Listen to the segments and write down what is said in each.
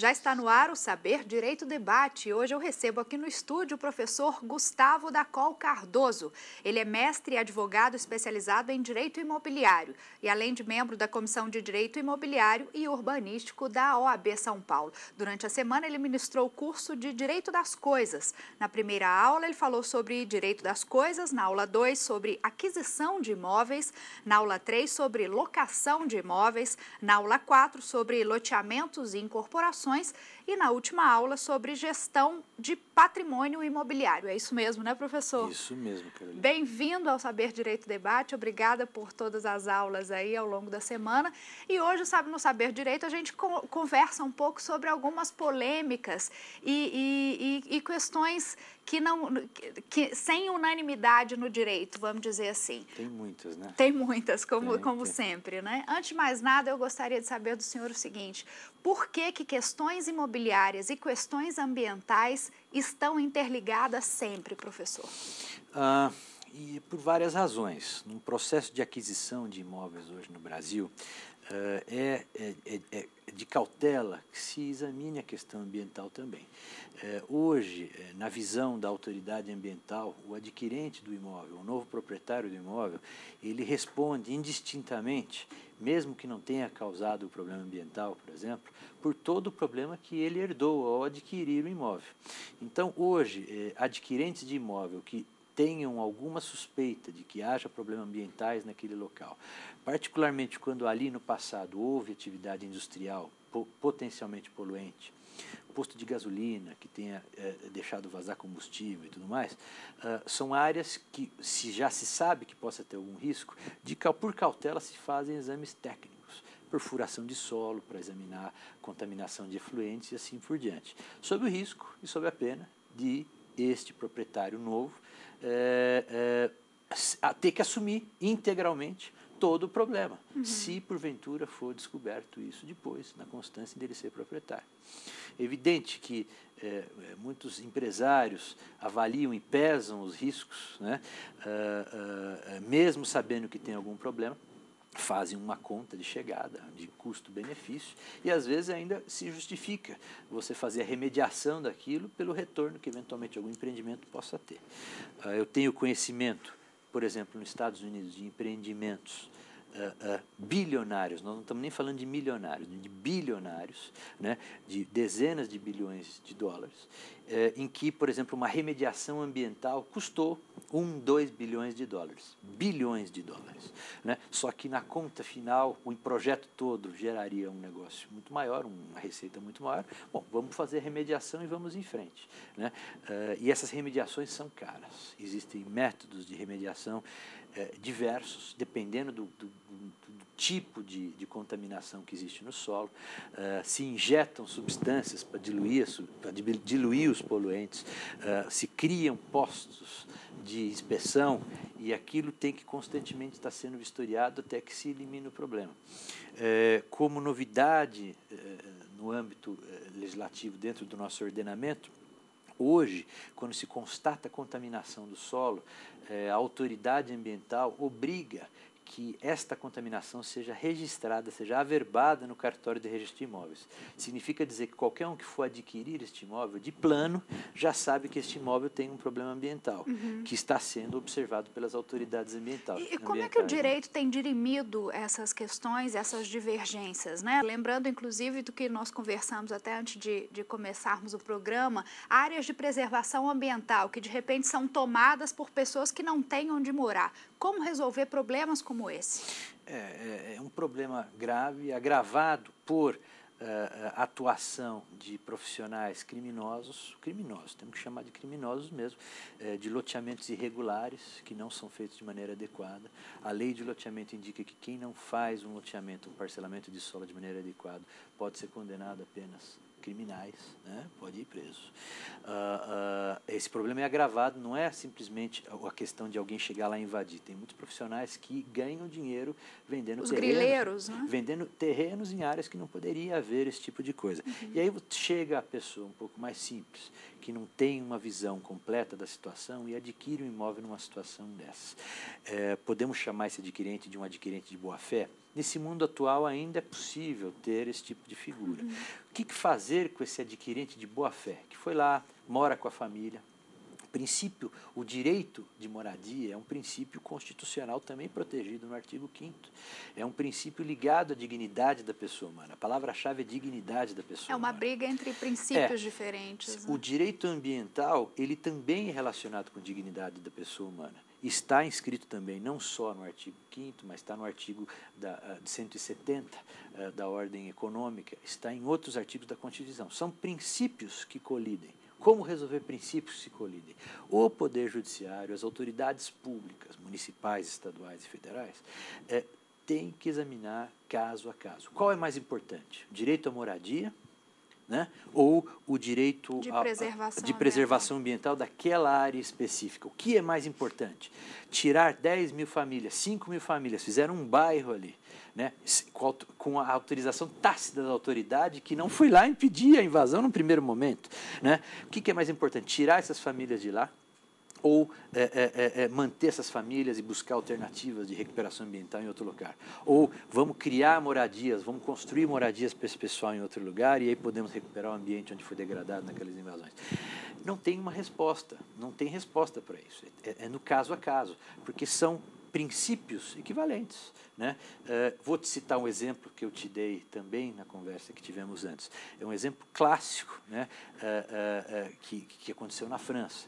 Já está no ar o Saber Direito Debate. Hoje eu recebo aqui no estúdio o professor Gustavo Dacol Cardoso. Ele é mestre e advogado especializado em Direito Imobiliário e além de membro da Comissão de Direito Imobiliário e Urbanístico da OAB São Paulo. Durante a semana ele ministrou o curso de Direito das Coisas. Na primeira aula ele falou sobre Direito das Coisas, na aula 2 sobre aquisição de imóveis, na aula 3 sobre locação de imóveis, na aula 4 sobre loteamentos e incorporações e na última aula sobre gestão de patrimônio imobiliário. É isso mesmo, né, professor? Isso mesmo, Carolina. Bem-vindo ao Saber Direito Debate. Obrigada por todas as aulas aí ao longo da semana. E hoje, no Saber Direito, a gente conversa um pouco sobre algumas polêmicas e questões que sem unanimidade no direito, vamos dizer assim. Tem muitas, né? Tem muitas, como Tem. sempre, né? Antes de mais nada, eu gostaria de saber do senhor o seguinte: por que questões imobiliárias e questões ambientais estão interligadas sempre, professor? E por várias razões. No processo de aquisição de imóveis hoje no Brasil, é de cautela que se examine a questão ambiental também. Hoje, na visão da autoridade ambiental, o adquirente do imóvel, o novo proprietário do imóvel, ele responde indistintamente, mesmo que não tenha causado o problema ambiental, por exemplo, por todo o problema que ele herdou ao adquirir o imóvel. Então, hoje, adquirentes de imóvel que tenham alguma suspeita de que haja problemas ambientais naquele local, particularmente quando ali no passado houve atividade industrial potencialmente poluente, posto de gasolina que tenha deixado vazar combustível e tudo mais, são áreas que já se sabe que possa ter algum risco, por cautela se fazem exames técnicos, perfuração de solo para examinar contaminação de efluentes e assim por diante, sob o risco e sob a pena de este proprietário novo ter que assumir integralmente todo o problema, se porventura for descoberto isso depois, na constância dele ser proprietário. É evidente que muitos empresários avaliam e pesam os riscos, né, mesmo sabendo que tem algum problema, fazem uma conta de chegada, de custo-benefício, e às vezes ainda se justifica você fazer a remediação daquilo pelo retorno que eventualmente algum empreendimento possa ter. Eu tenho conhecimento, por exemplo, nos Estados Unidos, de empreendimentos bilionários, nós não estamos nem falando de milionários, de bilionários, né, de dezenas de bilhões de dólares, em que, por exemplo, uma remediação ambiental custou 2 bilhões de dólares, bilhões de dólares, né? Só que na conta final, o projeto todo geraria um negócio muito maior, uma receita muito maior. Bom, vamos fazer a remediação e vamos em frente, né? E essas remediações são caras, existem métodos de remediação diversos, dependendo do tipo de contaminação que existe no solo, se injetam substâncias para diluir os poluentes, se criam postos de inspeção e aquilo tem que constantemente estar sendo vistoriado até que se elimine o problema. Como novidade no âmbito legislativo dentro do nosso ordenamento, hoje, quando se constata a contaminação do solo, a autoridade ambiental obriga que esta contaminação seja registrada, seja averbada no cartório de registro de imóveis. Significa dizer que qualquer um que for adquirir este imóvel, de plano, já sabe que este imóvel tem um problema ambiental, que está sendo observado pelas autoridades ambientais. E como é que o direito tem dirimido essas questões, essas divergências, né? Lembrando, inclusive, do que nós conversamos até antes de começarmos o programa, áreas de preservação ambiental que, de repente, são tomadas por pessoas que não têm onde morar. Como resolver problemas como esse? É um problema grave, agravado por atuação de profissionais criminosos, temos que chamar de criminosos mesmo, de loteamentos irregulares que não são feitos de maneira adequada. A lei de loteamento indica que quem não faz um loteamento, um parcelamento de solo de maneira adequada, pode ser condenado a penas criminais, né? Pode ir preso. Esse problema é agravado, não é simplesmente a questão de alguém chegar lá e invadir. Tem muitos profissionais que ganham dinheiro vendendo Os terrenos, grileiros, né? vendendo terrenos em áreas que não poderia haver esse tipo de coisa. E aí chega a pessoa um pouco mais simples, que não tem uma visão completa da situação e adquire um imóvel numa situação dessas. Podemos chamar esse adquirente de um adquirente de boa-fé? nesse mundo atual ainda é possível ter esse tipo de figura. O que fazer com esse adquirente de boa-fé, que foi lá, mora com a família? Princípio, o direito de moradia é um princípio constitucional também protegido no artigo 5º. É um princípio ligado à dignidade da pessoa humana. A palavra-chave é dignidade da pessoa humana. É uma briga entre princípios diferentes. O direito ambiental, ele também é relacionado com a dignidade da pessoa humana. Está inscrito também, não só no artigo 5º, mas está no artigo 170 da Ordem Econômica, está em outros artigos da Constituição. São princípios que colidem. Como resolver princípios que se colidem? O Poder Judiciário, as autoridades públicas, municipais, estaduais e federais, têm que examinar caso a caso. Qual é mais importante? O direito à moradia, né? Ou o direito de preservação ambiental daquela área específica? O que é mais importante? Tirar 10 mil famílias, 5 mil famílias, fizeram um bairro ali, né? Com a autorização tácita da autoridade, que não foi lá impedir a invasão no primeiro momento, né? O que é mais importante? Tirar essas famílias de lá ou manter essas famílias e buscar alternativas de recuperação ambiental em outro lugar? Ou vamos criar moradias, vamos construir moradias para esse pessoal em outro lugar e aí podemos recuperar o ambiente onde foi degradado naquelas invasões? Não tem uma resposta, não tem resposta para isso. É no caso a caso, porque são princípios equivalentes, né? Vou te citar um exemplo que eu te dei também na conversa que tivemos antes. É um exemplo clássico, né? Que aconteceu na França.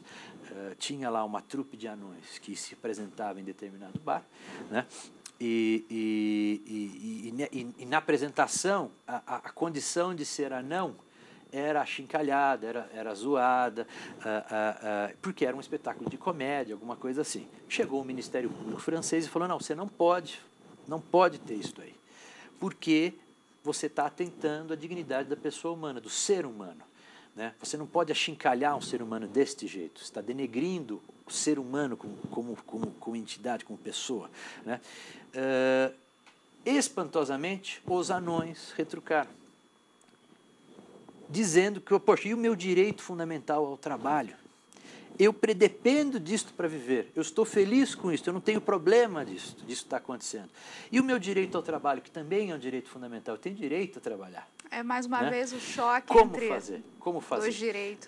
Tinha lá uma trupe de anões que se apresentava em determinado bar, né? E na apresentação, a condição de ser anão era achincalhada, era zoada, porque era um espetáculo de comédia, alguma coisa assim. Chegou o Ministério Público francês e falou, não, você não pode ter isso aí, porque você está atentando à dignidade da pessoa humana, do ser humano, né? Você não pode achincalhar um ser humano deste jeito, você está denegrindo o ser humano como entidade, como pessoa, né? Espantosamente, os anões retrucaram, dizendo que, poxa, e o meu direito fundamental ao trabalho? Eu dependo disto para viver, eu estou feliz com isso, eu não tenho problema disso está acontecendo. E o meu direito ao trabalho, que também é um direito fundamental, eu tenho direito a trabalhar. É mais uma vez o choque Como fazer? Dois direitos.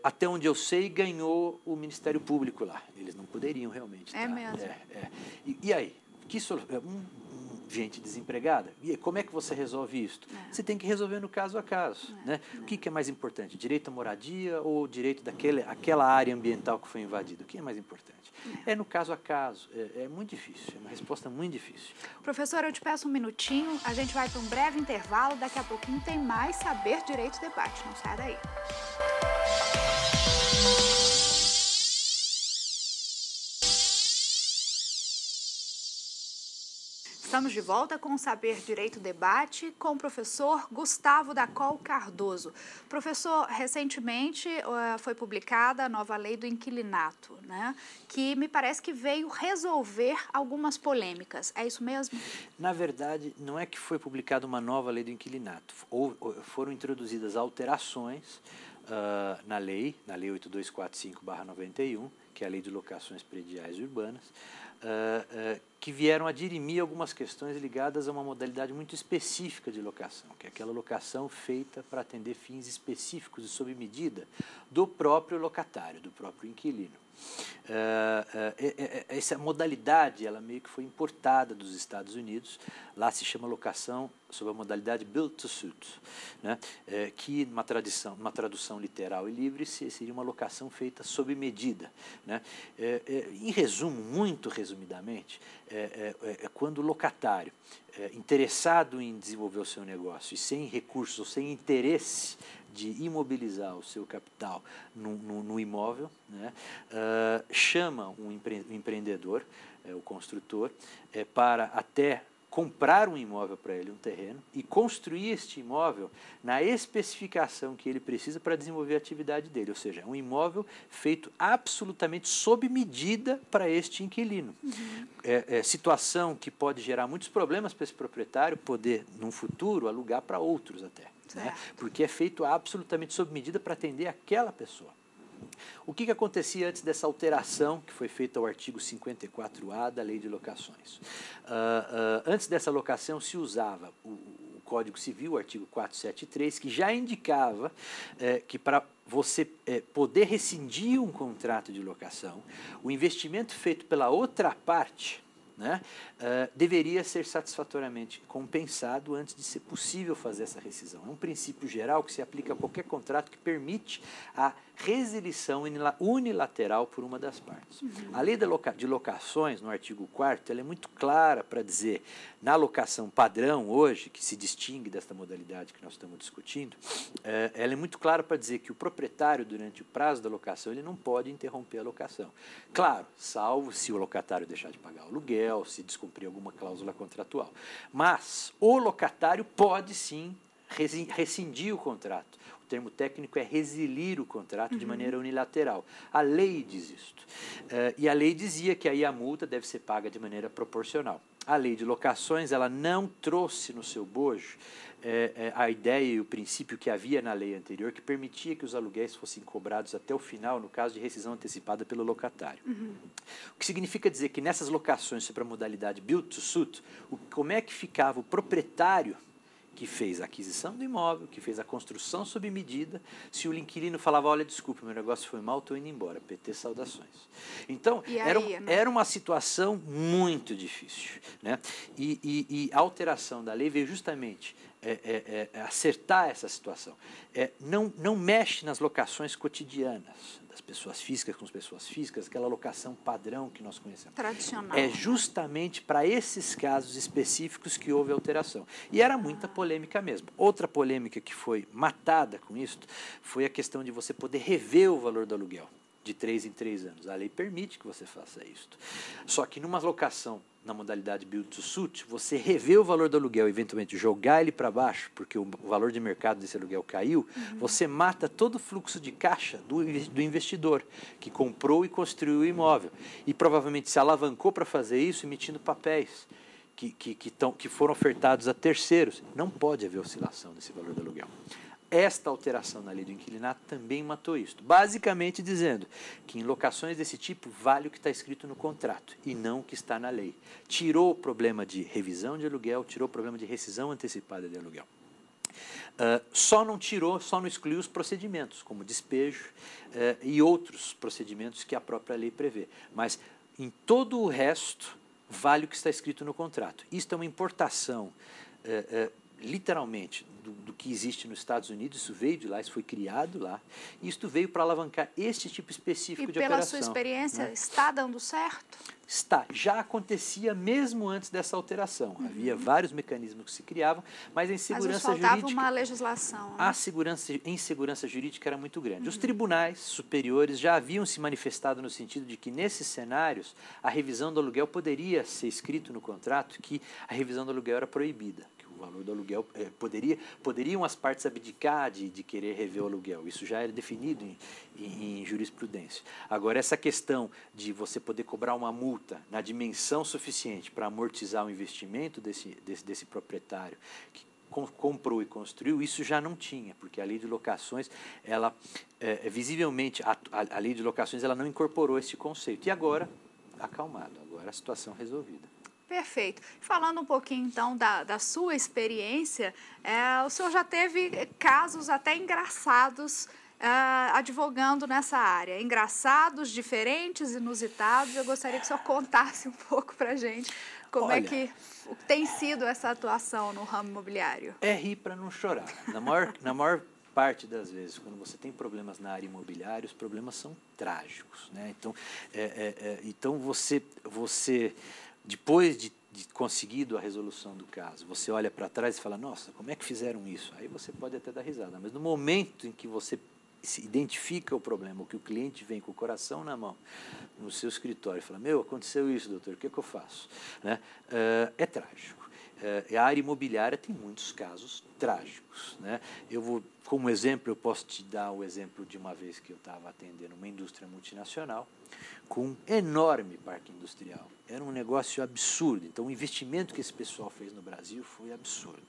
Até onde eu sei, ganhou o Ministério Público lá. Eles não poderiam realmente. É mesmo? E aí? Gente desempregada. E como é que você resolve isso? Você tem que resolver no caso a caso. Né? O que é mais importante? Direito à moradia ou direito daquela área ambiental que foi invadida? O que é mais importante? É no caso a caso. É muito difícil. É uma resposta muito difícil. Professor, eu te peço um minutinho. A gente vai para um breve intervalo. Daqui a pouquinho tem mais Saber Direito Debate. Não sai daí. Estamos de volta com o Saber Direito Debate com o professor Gustavo da Col Cardoso. Professor, recentemente foi publicada a nova lei do inquilinato, né? Que me parece que veio resolver algumas polêmicas. É isso mesmo? Na verdade, não é que foi publicada uma nova lei do inquilinato. Foram introduzidas alterações na lei 8245/91, que é a Lei de Locações Prediais Urbanas, que vieram a dirimir algumas questões ligadas a uma modalidade muito específica de locação, que é aquela locação feita para atender fins específicos e sob medida do próprio locatário, do próprio inquilino. Essa modalidade, ela meio que foi importada dos Estados Unidos. Lá se chama locação sob a modalidade built to suit, né? Que numa tradução literal e livre seria uma locação feita sob medida, né? Em resumo, muito resumidamente, quando o locatário interessado em desenvolver o seu negócio e sem recursos ou sem interesse de imobilizar o seu capital no imóvel, né? Chama um empreendedor, o construtor, para até comprar um imóvel para ele, um terreno, e construir este imóvel na especificação que ele precisa para desenvolver a atividade dele, ou seja, um imóvel feito absolutamente sob medida para este inquilino. Situação que pode gerar muitos problemas para esse proprietário poder, num futuro, alugar para outros até, né? Porque é feito absolutamente sob medida para atender aquela pessoa. O que acontecia antes dessa alteração que foi feita ao artigo 54A da Lei de Locações? Antes dessa locação se usava o Código Civil, o artigo 473, que já indicava que para você poder rescindir um contrato de locação, o investimento feito pela outra parte, né, deveria ser satisfatoriamente compensado antes de ser possível fazer essa rescisão. É um princípio geral que se aplica a qualquer contrato que permite a resilição unilateral por uma das partes. A lei de locações, no artigo 4º, ela é muito clara para dizer, na locação padrão hoje, que se distingue desta modalidade que nós estamos discutindo, ela é muito clara para dizer que o proprietário, durante o prazo da locação, ele não pode interromper a locação. Claro, salvo se o locatário deixar de pagar o aluguel, se descumprir alguma cláusula contratual. Mas o locatário pode sim rescindir o contrato. O termo técnico é resilir o contrato de maneira unilateral. A lei diz isto. E a lei dizia que aí a multa deve ser paga de maneira proporcional. A lei de locações, ela não trouxe no seu bojo a ideia e o princípio que havia na lei anterior, que permitia que os aluguéis fossem cobrados até o final, no caso de rescisão antecipada pelo locatário. O que significa dizer que nessas locações sobre a modalidade build to suit, como é que ficava o proprietário que fez a aquisição do imóvel, que fez a construção sob medida, se o inquilino falava, olha, desculpa, meu negócio foi mal, estou indo embora, PT, saudações. Então, era uma situação muito difícil, né? E a alteração da lei veio justamente acertar essa situação. Não mexe nas locações cotidianas das pessoas físicas com as pessoas físicas, aquela locação padrão que nós conhecemos. Tradicional. É justamente para esses casos específicos que houve alteração. E era muita polêmica mesmo. Outra polêmica que foi matada com isso foi a questão de você poder rever o valor do aluguel de 3 em 3 anos. A lei permite que você faça isso. Só que numa locação na modalidade build to suit, você rever o valor do aluguel, eventualmente jogar ele para baixo, porque o valor de mercado desse aluguel caiu, você mata todo o fluxo de caixa do investidor, que comprou e construiu o imóvel. E provavelmente se alavancou para fazer isso emitindo papéis que foram ofertados a terceiros. Não pode haver oscilação desse valor do aluguel. Esta alteração na lei do inquilinato também matou isso, basicamente dizendo que em locações desse tipo vale o que está escrito no contrato e não o que está na lei. Tirou o problema de revisão de aluguel, tirou o problema de rescisão antecipada de aluguel. Só não excluiu os procedimentos, como despejo e outros procedimentos que a própria lei prevê. Mas em todo o resto vale o que está escrito no contrato. Isto é uma importação literalmente do que existe nos Estados Unidos, isso veio de lá, isso foi criado lá, e isso veio para alavancar este tipo específico de operação. E pela sua experiência, está dando certo? Está. Já acontecia mesmo antes dessa alteração. Havia vários mecanismos que se criavam, mas a insegurança jurídica... Mas faltava uma legislação. Né? A insegurança jurídica era muito grande. Os tribunais superiores já haviam se manifestado no sentido de que, nesses cenários, a revisão do aluguel poderia ser escrito no contrato que a revisão do aluguel era proibida. O valor do aluguel, poderiam as partes abdicar de querer rever o aluguel. Isso já era definido em jurisprudência. Agora, essa questão de você poder cobrar uma multa na dimensão suficiente para amortizar o investimento desse proprietário que comprou e construiu, isso já não tinha, porque a lei de locações, ela, visivelmente, a lei de locações ela não incorporou esse conceito. E agora, acalmado, agora a situação resolvida. Perfeito. Falando um pouquinho, então, da sua experiência, o senhor já teve casos até engraçados advogando nessa área. Engraçados, diferentes, inusitados. Eu gostaria que o senhor contasse um pouco para a gente como é que tem sido essa atuação no ramo imobiliário. É rir para não chorar. Na maior parte das vezes, quando você tem problemas na área imobiliária, os problemas são trágicos, né? Então você depois de conseguido a resolução do caso, você olha para trás e fala, nossa, como é que fizeram isso? Aí você pode até dar risada, mas no momento em que você se identifica o problema, ou que o cliente vem com o coração na mão no seu escritório e fala, aconteceu isso, doutor, o que é que eu faço? Né? É trágico. a área imobiliária tem muitos casos trágicos, né? Como exemplo, eu posso te dar o exemplo de uma vez que eu estava atendendo uma indústria multinacional com um enorme parque industrial. Era um negócio absurdo. Então, o investimento que esse pessoal fez no Brasil foi absurdo.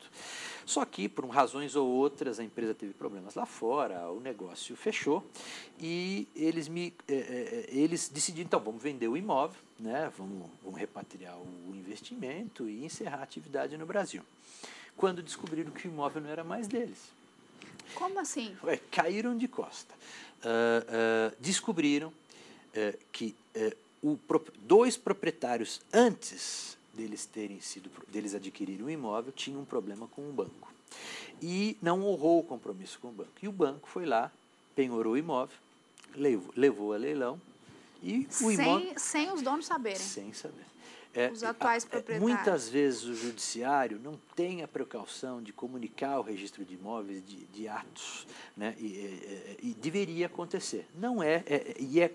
Só que, por razões ou outras, a empresa teve problemas lá fora, o negócio fechou e eles decidiram, então, vamos vender o imóvel, né? Vamos repatriar o investimento e encerrar a atividade no Brasil. Quando descobriram que o imóvel não era mais deles. Como assim? Caíram de costa. Descobriram que dois proprietários, antes deles adquirirem o imóvel, tinham um problema com o banco. E não honrou o compromisso com o banco. E o banco foi lá, penhorou o imóvel, levou a leilão e o imóvel... Sem os donos saberem. Sem saber. Os atuais proprietários. Muitas vezes o judiciário não tem a precaução de comunicar o registro de imóveis de atos, né? E deveria acontecer. Não é,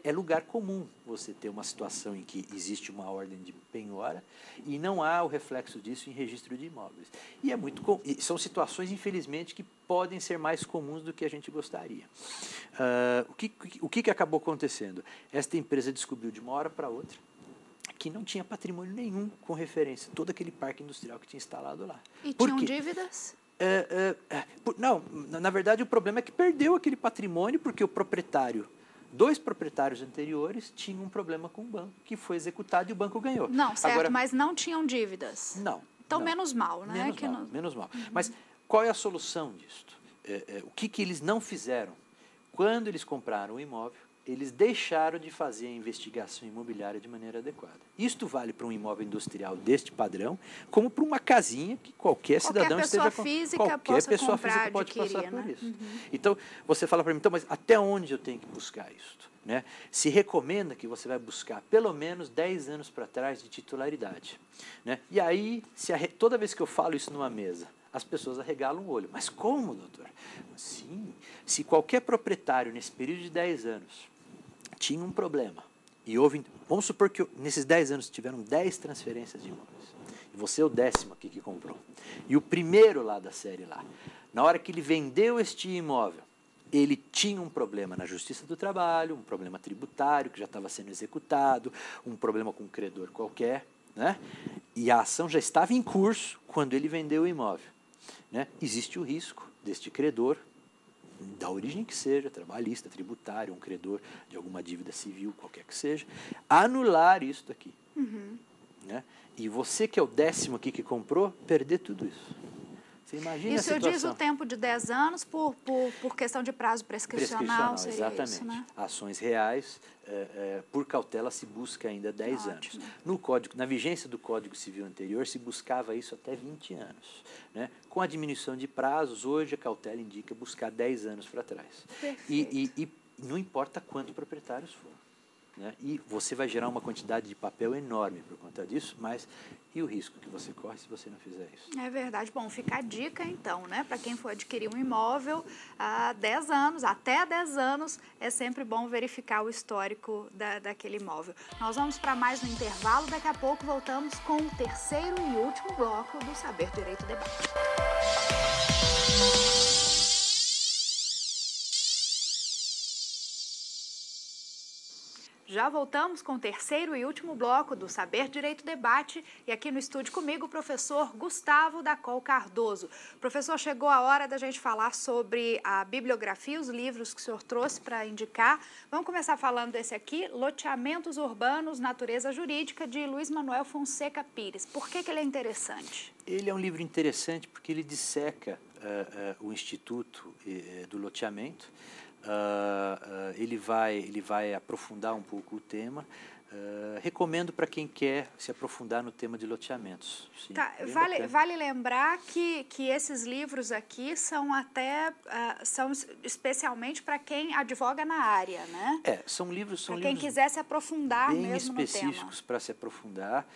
é lugar comum você ter uma situação em que existe uma ordem de penhora e não há o reflexo disso em registro de imóveis. E são situações, infelizmente, que podem ser mais comuns do que a gente gostaria. O que acabou acontecendo? Esta empresa descobriu de uma hora para outra que não tinha patrimônio nenhum com referência a todo aquele parque industrial que tinha instalado lá. E tinham dívidas? Não, na verdade o problema é que perdeu aquele patrimônio porque dois proprietários anteriores tinham um problema com o banco, que foi executado e o banco ganhou. Não, certo, agora, mas não tinham dívidas. Não. Então, não. Menos mal, né? Menos mal. Uhum. Mas qual é a solução disto? O que eles não fizeram? Quando eles compraram o imóvel, eles deixaram de fazer a investigação imobiliária de maneira adequada. Isto vale para um imóvel industrial deste padrão, como para uma casinha que qualquer cidadão pessoa física pode passar por né? isso. Uhum. Então, você fala para mim, então, mas até onde eu tenho que buscar isso? Né? Se recomenda que você vai buscar pelo menos 10 anos para trás de titularidade. Né? E aí, toda vez que eu falo isso numa mesa, as pessoas arregalam o olho. Mas como, doutor? Sim, se qualquer proprietário nesse período de 10 anos tinha um problema, e vamos supor que nesses 10 anos tiveram 10 transferências de imóveis, e você é o 10º aqui que comprou, e o primeiro lá da série lá, na hora que ele vendeu este imóvel, ele tinha um problema na Justiça do Trabalho, um problema tributário que já estava sendo executado, um problema com um credor qualquer, né? E a ação já estava em curso quando ele vendeu o imóvel. Né? Existe o risco deste credor, da origem que seja, trabalhista, tributário, um credor de alguma dívida civil, qualquer que seja, anular isso daqui. Uhum. Né? E você que é o 10º aqui que comprou, perder tudo isso. Você imagina isso a situação. Diz o tempo de 10 anos por questão de prazo prescricional seria exatamente. Isso, né? Ações reais, por cautela se busca ainda 10 anos. Na vigência do Código Civil anterior, se buscava isso até 20 anos. Né? Com a diminuição de prazos, hoje a cautela indica buscar 10 anos para trás. E não importa quantos proprietários for. Né? E você vai gerar uma quantidade de papel enorme por conta disso, mas e o risco que você corre se você não fizer isso? É verdade. Bom, fica a dica então, né? Para quem for adquirir um imóvel há 10 anos, até 10 anos, é sempre bom verificar o histórico daquele imóvel. Nós vamos para mais um intervalo, daqui a pouco voltamos com o terceiro e último bloco do Saber Direito Debate. Já voltamos com o terceiro e último bloco do Saber Direito Debate e aqui no estúdio comigo o professor Gustavo da Col Cardoso. Professor, chegou a hora da gente falar sobre a bibliografia, os livros que o senhor trouxe para indicar. Vamos começar falando desse aqui, Loteamentos Urbanos, Natureza Jurídica, de Luiz Manuel Fonseca Pires. Por que ele é interessante? Ele é um livro interessante porque ele disseca o Instituto do Loteamento. Ele vai aprofundar um pouco o tema. Recomendo para quem quer se aprofundar no tema de loteamentos. Sim, tá, vale lembrar que esses livros aqui são são especialmente para quem advoga na área, né? São livros para quem quiser se aprofundar bem mesmo no tema. específicos para se aprofundar.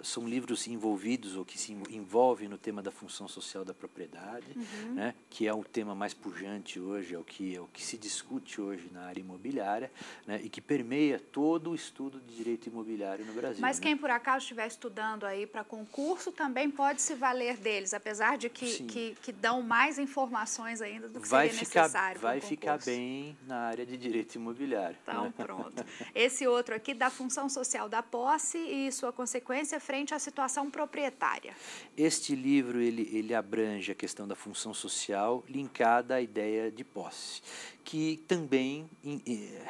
São livros envolvidos ou que se envolvem no tema da função social da propriedade, né, que é o tema mais pujante hoje, é o que se discute hoje na área imobiliária, né, e que permeia todo todo o estudo de direito imobiliário no Brasil. Mas quem por acaso estiver estudando aí para concurso também pode se valer deles, apesar de que dão mais informações ainda do que seria necessário. Vai ficar bem na área de direito imobiliário. Então, pronto. Esse outro aqui da função social da posse e sua consequência frente à situação proprietária. Este livro, ele abrange a questão da função social linkada à ideia de posse, que também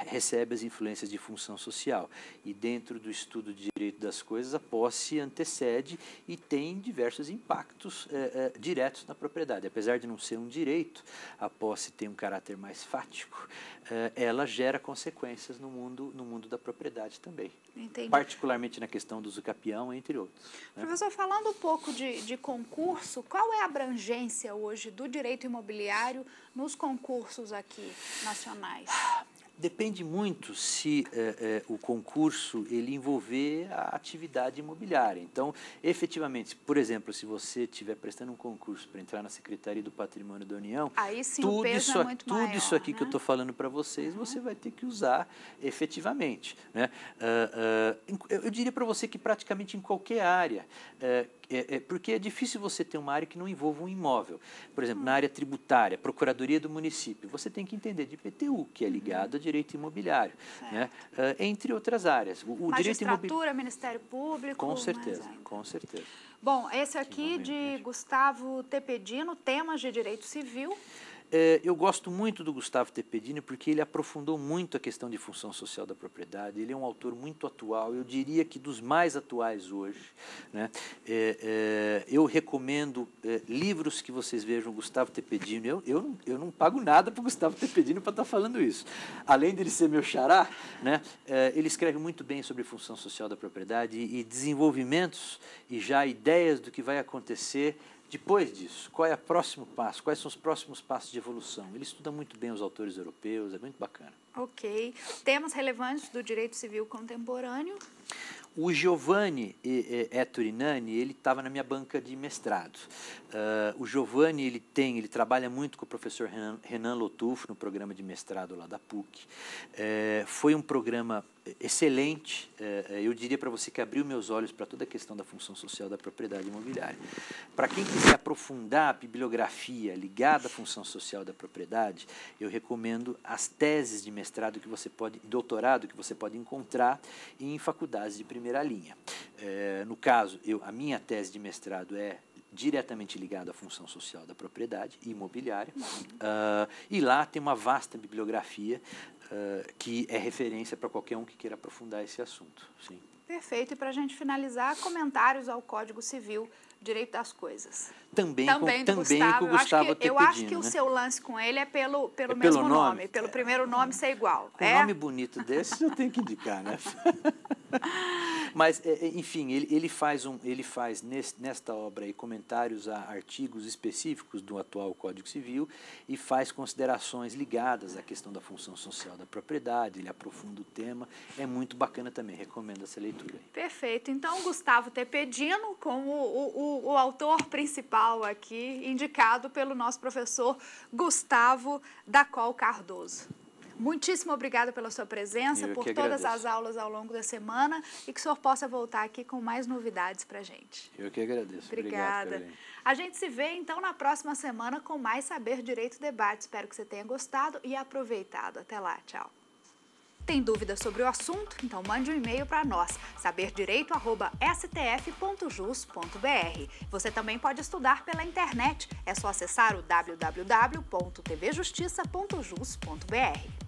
recebe as influências de função social. E dentro do estudo de direito das coisas, a posse antecede e tem diversos impactos diretos na propriedade. Apesar de não ser um direito, a posse tem um caráter mais fático, ela gera consequências no mundo da propriedade também. Entendi. Particularmente na questão do usucapião, entre outros. Professor, falando um pouco de concurso, qual é a abrangência hoje do direito imobiliário nos concursos aqui nacionais? Depende muito se o concurso ele envolver a atividade imobiliária. Então, efetivamente, por exemplo, se você estiver prestando um concurso para entrar na Secretaria do Patrimônio da União, aí sim o peso é muito maior, tudo isso aqui, né, que eu estou falando para vocês, você vai ter que usar efetivamente. Né? Eu diria para você que praticamente em qualquer área, porque é difícil você ter uma área que não envolva um imóvel. Por exemplo, na área tributária, Procuradoria do Município, você tem que entender de IPTU, que é ligado a direito imobiliário, né? Entre outras áreas. Magistratura, Ministério Público. Com certeza, com certeza. Bom, esse aqui de Gustavo Tepedino, temas de direito civil. Eu gosto muito do Gustavo Tepedino porque ele aprofundou muito a questão de função social da propriedade. Ele é um autor muito atual, eu diria que dos mais atuais hoje. Né? Eu recomendo livros que vocês vejam Gustavo Tepedino. Eu não pago nada para o Gustavo Tepedino para estar falando isso. Além dele ser meu xará, né? Ele escreve muito bem sobre função social da propriedade e desenvolvimentos e já ideias do que vai acontecer depois disso. Qual é o próximo passo? Quais são os próximos passos de evolução? Ele estuda muito bem os autores europeus, é muito bacana. Ok. Temas relevantes do direito civil contemporâneo? O Giovanni Ettorinani, ele estava na minha banca de mestrado. O Giovanni, ele trabalha muito com o professor Renan Lotufo no programa de mestrado lá da PUC. Foi um programa excelente, eu diria para você que abriu meus olhos para toda a questão da função social da propriedade imobiliária. Para quem quiser aprofundar a bibliografia ligada à função social da propriedade, eu recomendo as teses de mestrado doutorado que você pode encontrar em faculdades de primeira linha. No caso, a minha tese de mestrado é diretamente ligado à função social da propriedade imobiliária, e lá tem uma vasta bibliografia que é referência para qualquer um que queira aprofundar esse assunto. Sim. Perfeito. E para a gente finalizar, comentários ao Código Civil, Direito das Coisas. Também com o Gustavo Tepedino. Eu acho que o seu lance com ele é pelo mesmo nome, pelo primeiro nome ser igual. Com um nome bonito desses eu tenho que indicar, né? Mas, enfim, ele faz nesta obra aí comentários a artigos específicos do atual Código Civil e faz considerações ligadas à questão da função social da propriedade, ele aprofunda o tema, é muito bacana também, recomendo essa leitura aí. Perfeito. Então, Gustavo Tepedino, como o autor principal aqui, indicado pelo nosso professor Gustavo Dacol Cardoso. Muitíssimo obrigada pela sua presença, por todas as aulas ao longo da semana e que o senhor possa voltar aqui com mais novidades para a gente. Eu que agradeço. Obrigada. Obrigado, a gente se vê, então, na próxima semana com mais Saber Direito Debate. Espero que você tenha gostado e aproveitado. Até lá. Tchau. Tem dúvida sobre o assunto? Então mande um e-mail para nós, saberdireito@stf.jus.br. Você também pode estudar pela internet. É só acessar o www.tvjustiça.jus.br.